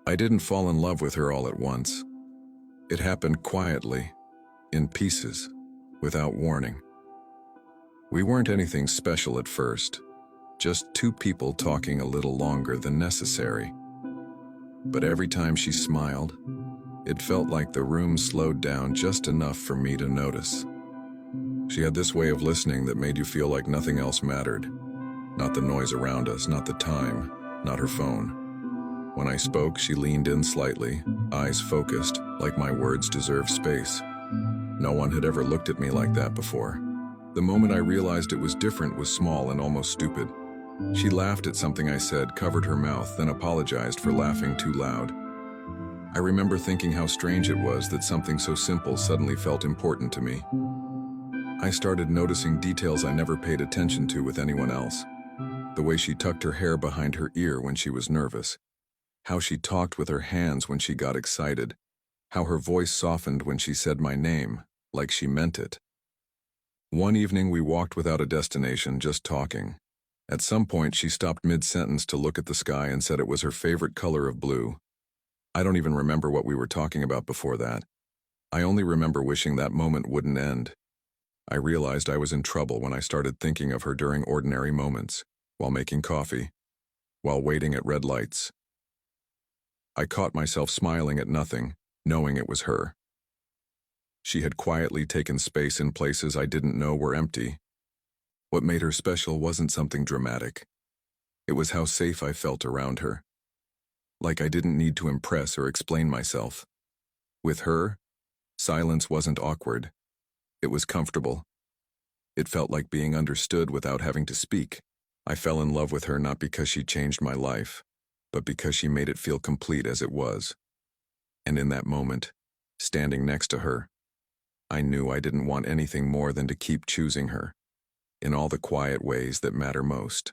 I didn't fall in love with her all at once. It happened quietly, in pieces, without warning. We weren't anything special at first, just two people talking a little longer than necessary. But every time she smiled, it felt like the room slowed down just enough for me to notice. She had this way of listening that made you feel like nothing else mattered. Not the noise around us, not the time, not her phone. When I spoke, she leaned in slightly, eyes focused, like my words deserved space. No one had ever looked at me like that before. The moment I realized it was different was small and almost stupid. She laughed at something I said, covered her mouth, then apologized for laughing too loud. I remember thinking how strange it was that something so simple suddenly felt important to me. I started noticing details I never paid attention to with anyone else. The way she tucked her hair behind her ear when she was nervous. How she talked with her hands when she got excited. How her voice softened when she said my name, like she meant it. One evening we walked without a destination, just talking. At some point she stopped mid-sentence to look at the sky and said it was her favorite color of blue. I don't even remember what we were talking about before that. I only remember wishing that moment wouldn't end. I realized I was in trouble when I started thinking of her during ordinary moments, while making coffee, while waiting at red lights. I caught myself smiling at nothing, knowing it was her. She had quietly taken space in places I didn't know were empty. What made her special wasn't something dramatic. It was how safe I felt around her. Like I didn't need to impress or explain myself. With her, silence wasn't awkward. It was comfortable. It felt like being understood without having to speak. I fell in love with her not because she changed my life, but because she made it feel complete as it was. And in that moment, standing next to her, I knew I didn't want anything more than to keep choosing her, in all the quiet ways that matter most.